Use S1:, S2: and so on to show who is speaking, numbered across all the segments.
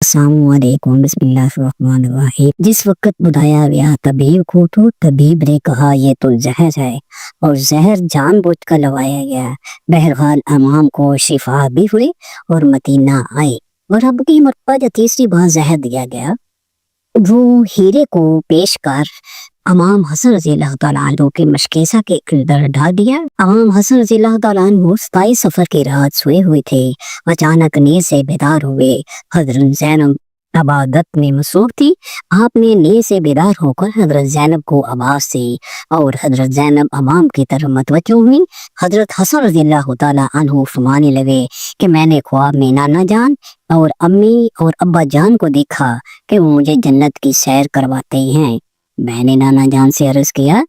S1: अस्सलामुअलैकुम बिस्मिल्लाहिर्रहमानिर्रहीम। जिस वक्त बुलाया गया तबीब को तो तबीब ने कहा ये तो जहर है और जहर जानबूझ कर लगाया गया। बहरहाल अमाम को शिफा भी हुई और मतीना आई और अब की मरतबा जब तीसरी बार जहर दिया गया वो हीरे को पेश कर अमाम हसन रज़ियल्लाहु तआला अन्हु के मशकेसा के किरदार डाल दिया। अमाम हसन रज़ियल्लाहु तआला अन्हु 27 सफर की रात सोए हुए थे। अचानक नींद से बेदार हुए। हजरत ज़ैनब इबादत में मसरूफ थी। आपने नींद से बेदार होकर हजरत ज़ैनब को आवाज़ दी और हजरत ज़ैनब अमाम की तरफ मतवज्जो हुई। हजरत हसन रज़ियल्लाहु तआला अन्हु फरमाने लगे कि मैंने ख्वाब में नाना जान और अम्मी और अब्बा जान को देखा कि वो मुझे जन्नत की सैर करवाते हैं। मैंने नाना जान से अर्ज किया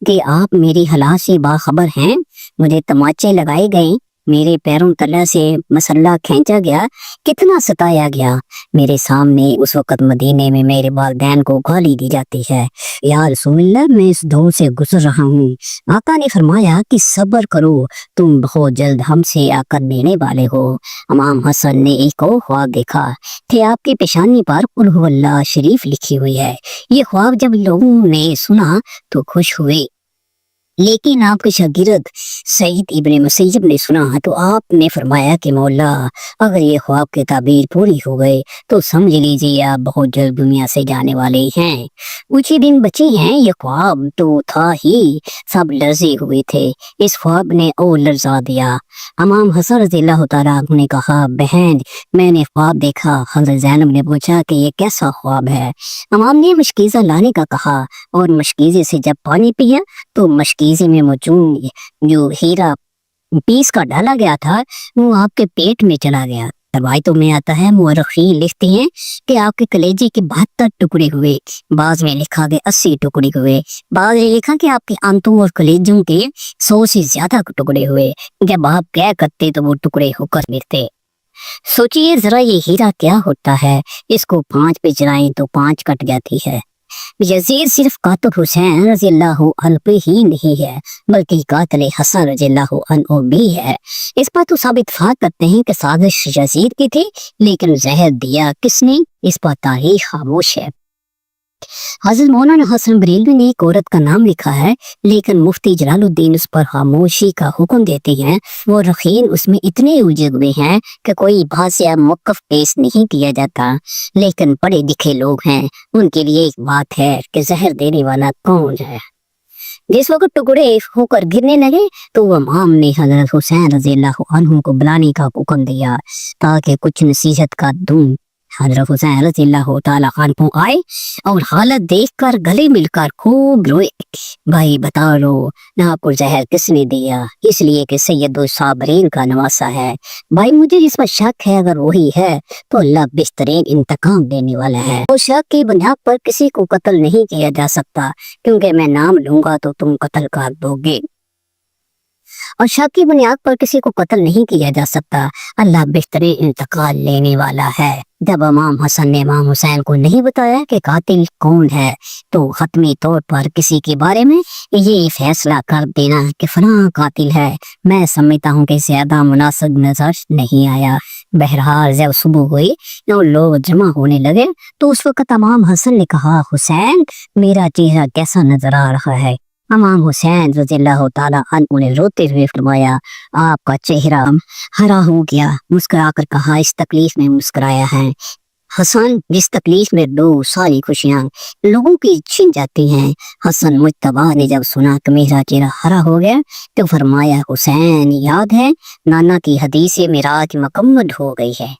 S1: कि आप मेरी हालात से बाखबर हैं। मुझे तमाचे लगाए गए, मेरे पैरों तले से मसल्ला खींचा गया, कितना सताया गया। मेरे सामने उस वक़्त मदीने में मेरे वालिदैन को गाली दी जाती है। या रसूलल्लाह, मैं इस दौर से गुजर रहा हूँ। आका ने फरमाया कि सब्र करो, तुम बहुत जल्द हमसे आकर लेने वाले हो। इमाम हसन ने एक और ख्वाब देखा कि आपकी पेशानी पर कुल हु अल्लाह शरीफ लिखी हुई है। ये ख्वाब जब लोगों ने सुना तो खुश हुए, लेकिन आपके शागिर्द सईद इब्ने मुसैयब ने सुना तो आपने फरमाया कि मौला, अगर ये ख्वाब की ताबीर पूरी हो गए तो समझ लीजिए आप बहुत जल्द दुनिया से जाने वाले हैं। कुछ ही दिन बचे हैं, ये ख्वाब तो था ही, सब लर्जे हुए थे। इस ख्वाब ने और लर्जा दिया। इमाम हसन रज़ियल्लाहु तआला अन्हु ने कहा, बहन मैंने ख्वाब देखा। हज़रत ज़ैनब ने पूछा कि ये कैसा ख्वाब है। इमाम ने मशकीज़ा लाने का कहा और मशकीज़े से जब पानी पिया तो मशकीज़े में मौजूद जो हीरा पीस का डाला गया था वो आपके पेट में चला गया। रवायतों में आता है, मुअर्रिखीन लिखते हैं कि आपके कलेजे के 72 टुकड़े हुए, बाज में लिखा गया 80 टुकड़े हुए, बाज ने लिखा कि आपके आंतों और कलेजों के 100 से ज्यादा टुकड़े हुए। जब आप क्या करते तो वो टुकड़े होकर मिलते। सोचिए जरा ये हीरा क्या होता है। इसको 5 पे जलाएं तो 5 कट जाती है। यजीद सिर्फ कातिल हुसैन रज़ियल्लाहु अन्हु ही नहीं है बल्कि कातिल हसन रज़ियल्लाहु अन्हु भी है। इस पर तो सब इत्तेफाक करते हैं कि साजिश यजीद की थी, लेकिन जहर दिया किसने, इस पर तारीख खामोश है। हज़रत मौलाना हसन बरेलवी ने एक औरत का नाम लिखा है, लेकिन मुफ्ती जलालुद्दीन उस पर खामोशी का हुक्म देते हैं। वो रखीन उसमें इतने उलझे हुए हैं कि कोई बात या मौक़िफ़ पेश नहीं किया जाता। लेकिन पढ़े लिखे लोग हैं, उनके लिए एक बात है कि जहर देने वाला कौन है। जिस वक्त टुकड़े होकर गिरने लगे तो इमाम ने हज़रत हुसैन रज़ियल्लाहु अन्हु को बुलाने का हुक्म दिया ताकि कुछ नसीहत का दूं। हज़रत हुसैन रज़ियल्लाहु तआला अन्हु आए और हालत देखकर गले मिलकर खूब रोए। भाई बता लो ना, आपको जहर किसने दिया? इसलिए कि सैयदुल साबरीन का नवासा है। भाई मुझे इस पर शक है, अगर वही है तो अल्लाह बेहतरीन इंतकाम देने वाला है। तो शक की बुनियाद पर किसी को कत्ल नहीं किया जा सकता, क्योंकि मैं नाम लूंगा तो तुम कत्ल कर दोगे, और शक की बुनियाद पर किसी को कत्ल नहीं किया जा सकता। अल्लाह बेहतरीन इंतकाल लेने वाला है। जब इमाम हसन ने इमाम हुसैन को नहीं बताया कि कातिल कौन है तो खत्मी तौर पर किसी के बारे में ये फैसला कर देना कि फलां कातिल है, मैं समझता हूँ कि ज्यादा मुनासिब नजर नहीं आया। बहरहाल जब सुबह हुई और लोग जमा होने लगे तो उस वक्त इमाम हसन ने कहा, हुसैन मेरा चेहरा कैसा नजर आ रहा है? इमाम हुसैन रज़ियल्लाहु तआला अन्हु ने रोते हुए फरमाया, आपका चेहरा हरा हो गया। मुस्कुराकर कहा, इस तकलीफ में मुस्कुराया है। हसन, जिस तकलीफ में दो सारी खुशियां लोगों की छिन जाती हैं। हसन मुज्तबा ने जब सुना कि मेरा चेहरा हरा हो गया तो फरमाया, हुसैन याद है नाना की हदीस मेराज मुकम्मल हो गई है।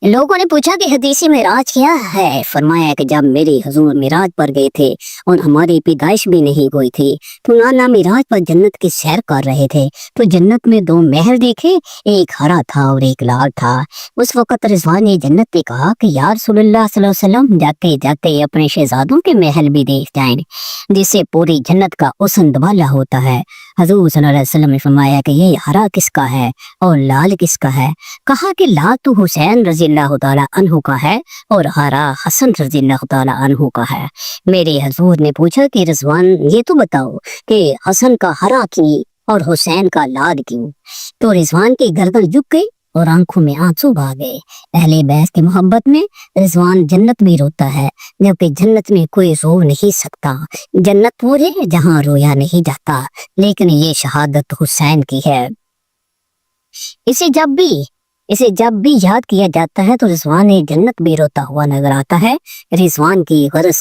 S1: लोगों ने पूछा कि हदीस मेराज क्या है? फरमाया कि जब मेरे हुजूर मेराज पर गए थे और हमारी पैदाइश भी नहीं हुई थी तो नाना मेराज पर जन्नत की सैर कर रहे थे तो जन्नत में 2 महल देखे, एक हरा था और एक लाल था। उस वक्त रिजवान ने जन्नत पे कहा कि या रसूलल्लाह सल्लल्लाहु अलैहि वसल्लम, जाते जाते अपने शहजादों के महल भी देख जाएं, जिससे पूरी जन्नत का हुस्न दुबाला होता है। हुजूर सल्लल्लाहु अलैहि वसल्लम ने फरमाया कि ये हरा किसका है और लाल किसका है? कहा कि लाल तो हुसैन रज़ियल्लाहु तआला अन्हु का है और हरा हसन रज़ियल्लाहु तआला अन्हु का है। मेरे हुजूर ने पूछा कि रिजवान ये तो बताओ कि हसन का हरा क्यों और हुसैन का लाल क्यों? तो रिजवान की गर्दन झुक गई और आंखों में आंसू आ गए। अहले बैत की मोहब्बत में रिजवान जन्नत में रोता है, जबकि जन्नत में कोई रो नहीं सकता। जन्नत वो है जहाँ रोया नहीं जाता, लेकिन ये शहादत हुसैन की है। इसे जब भी इसे जब भी याद किया जाता है तो रिजवान जन्नत भी रोता हुआ नजर आता है। रिजवान की अर्ज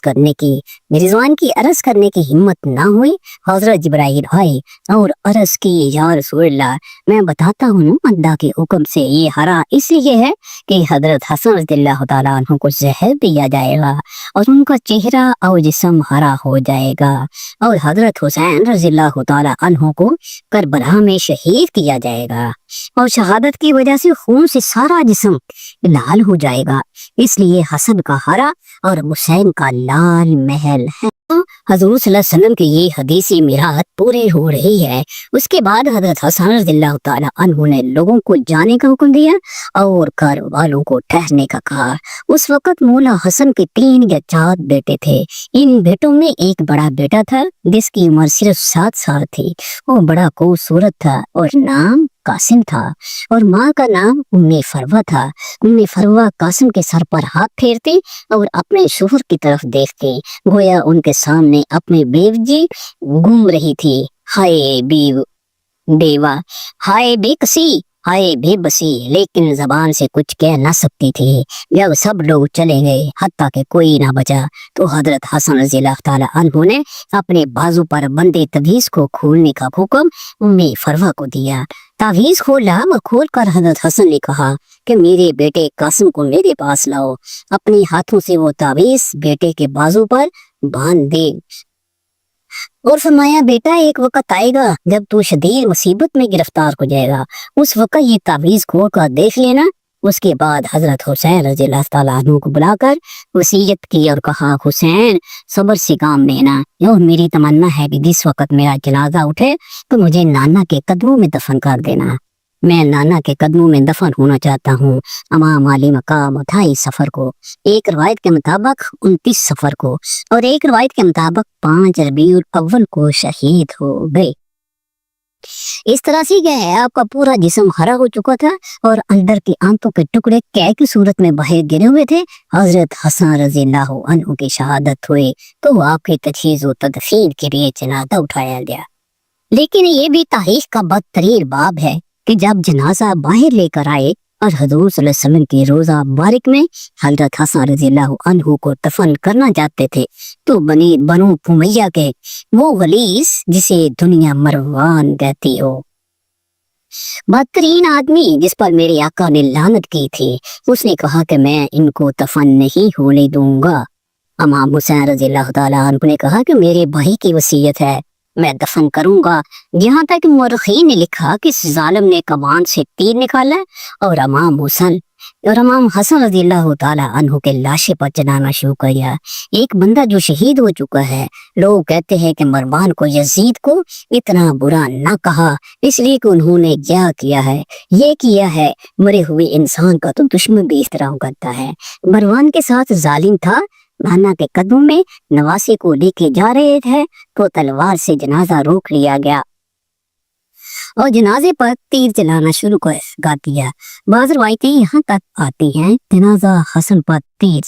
S1: करने की हिम्मत ना हुई। हजरत जिब्राइल आए और अर्ज की, या रसूलल्लाह, मैं बताता हूँ अल्लाह के हुक्म से ये हरा इसलिए है कि हजरत हसन रज़ियल्लाहु ताला अन्हु को जहर दिया जाएगा और उनका चेहरा और जिस्म हरा हो जाएगा, और हजरत हुसैन रज़ियल्लाहु ताला अन्हु को करबला में शहीद किया जाएगा और शहादत की वजह से खून से सारा जिस्म लाल हो जाएगा। इसलिए हसन का हरा और हुसैन का लाल महल है। हजूर सल्लल्लाहु अलैहि वसल्लम की ये हदीसी मिराद पूरी हो रही है। उसके बाद हजरत हसन रज़ियल्लाहु ताला अन्हु ने लोगों को जाने का हुक्म दिया और घर वालों को ठहरने का कहा। उस वक्त मौला हसन के 3 या 4 बेटे थे। इन बेटों में एक बड़ा बेटा था जिसकी उम्र सिर्फ 7 साल थी। वो बड़ा खूबसूरत था और नाम कासिम था, और माँ का नाम उम्मे फरवा था। उम्मे फरवा कासिम के सर पर हाथ फेरती और अपने शोहर की तरफ देखती, गोया उनके सामने अपनी बेवजी घूम रही थी। हाय बेवा, हाय बेकसी, हाय बेबसी, लेकिन जबान से कुछ कह न सकती थी। जब सब लोग चले गए, हत्ता कि कोई ना बचा, तो हजरत हसन रज़ियल्लाहु ताला अन्हु ने अपने बाजू पर बंदे तवीज़ को खोलने का हुक्म उम्मे फरवा को दिया। तावीज़ खोला और खोलकर हजरत हसन ने कहा कि मेरे बेटे कासिम को मेरे पास लाओ। अपने हाथों से वो तावीज़ बेटे के बाजू पर बांध दे और फरमाया, बेटा एक वक्त आएगा जब तू शदीद मुसीबत में गिरफ्तार हो जाएगा, उस वक्त ये तावीज़ खोल कर देख लेना। उसके बाद हजरत हुसैन रज़ियल्लाहु ताला अन्हु को बुलाकर वसीयत की और कहा, हुसैन सब्र से काम लेना, और मेरी तमन्ना है कि जिस वक्त मेरा जनाजा उठे तो मुझे नाना के कदमों में दफन कर देना। मैं नाना के कदमों में दफन होना चाहता हूँ अमाम आली मकाम 28 सफर को, एक रवायत के मुताबिक 29 सफर को, और एक रवायत के मुताबिक 5 रबीउल अव्वल को शहीद हो गए। इस तरह से क्या है, आपका पूरा जिस्म हरा हो चुका था और अंदर की आंतों के टुकड़े कै की सूरत में बाहर गिरे हुए थे। हजरत हसन रज़ियल्लाहु अन्हु की शहादत हुई तो आपकी तजहीज़ व तदफीन के लिए जनाजा उठाया गया। लेकिन ये भी तारीख का बदतरीन बाब है कि जब जनाजा बाहर लेकर आए और हजूर सल्लल्लाहु अलैहि वसल्लम की रोजा बारिक में हजरत हसन रज़ियल्लाहु अन्हु को दफन करना चाहते थे, तो बनु उमय्या के वो वलीस जिसे दुनिया मरवान कहती हो, बदतरीन आदमी जिस पर मेरे आका ने लानत की थी, उसने कहा कि मैं इनको दफन नहीं होने दूंगा। इमाम हुसैन रज़ियल्लाहु ताला अन्हु ने कहा कि मेरे भाई की वसीयत है, मैं दफन करूंगा। यहाँ तक मुअर्रिखीन ने लिखा कि इस जालिम ने कमान से तीर निकाला और इमाम हसन रज़ियल्लाहु ताला अन्हु के लाशे पर चलाना शुरू किया। एक बंदा जो शहीद हो चुका है, लोग कहते हैं कि मरवान को यजीद को इतना बुरा ना कहा, इसलिए कि उन्होंने क्या किया है, ये किया है। मरे हुए इंसान का तो दुश्मन भी इस तरह करता है। मरवान के साथ जालिम था। नाना के कदमों में नवासी को लेके जा रहे थे तो तलवार से जनाजा रोक लिया गया और जनाजे पर तीर चलाना शुरू कर दिया। बाज़ रवायतें यहाँ तक आती हैं, जनाजा हसन पर तीर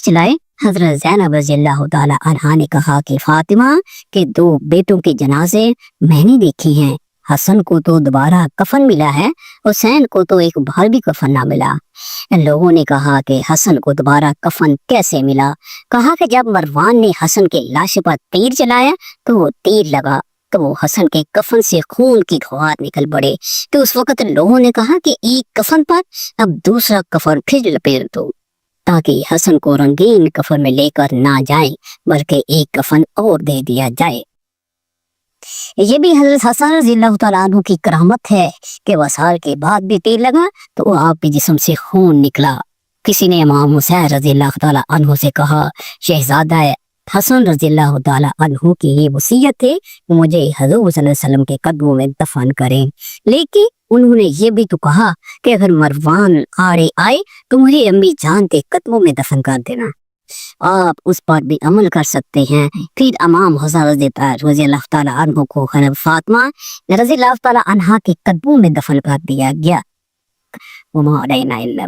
S1: चलाए। हजरत ज़ैनब रज़ियल्लाहु ताला अन्हा ने कहा कि फातिमा के 2 बेटों के जनाजे मैंने देखे हैं। हसन को तो दोबारा कफन मिला है, हुसैन को तो एक बार भी कफन ना मिला। लोगों ने कहा कि हसन को दोबारा कफन कैसे मिला? कहा कि जब मरवान ने हसन के लाश पर तीर चलाया तो वो तीर लगा तो वो हसन के कफन से खून की फुहार निकल पड़े। तो उस वक्त लोगों ने कहा कि एक कफन पर अब दूसरा कफन फिर लपेट दो, ताकि हसन को रंगीन कफन में लेकर ना जाए, बल्कि एक कफन और दे दिया जाए। ये भी हजरत हसन रज़ियल्लाहु ताला अन्हु की करामत है कि वसाल के बाद भी तीर लगा तो आपके जिस्म से खून निकला। किसी ने इमाम हुसैन रज़ियल्लाहु ताला अन्हु से कहा, शहजादा हसन रज़ियल्लाहु ताला अन्हु की ये वसीयत है कि मुझे हजूर सल्लल्लाहु अलैहि वसल्लम के कदमों में दफन करें, लेकिन उन्होंने ये भी तो कहा कि अगर मरवान आड़े आए तो मुझे अम्मी जान के कदमों में दफन कर देना। آپ اس پر بھی عمل کر سکتے ہیں۔ پھر امام حضرت رضی اللہ تعالیٰ عنہ کو خانم فاطمہ رضی اللہ تعالیٰ عنہ کے قدموں میں دفن کر دیا گیا۔ وما علینا الا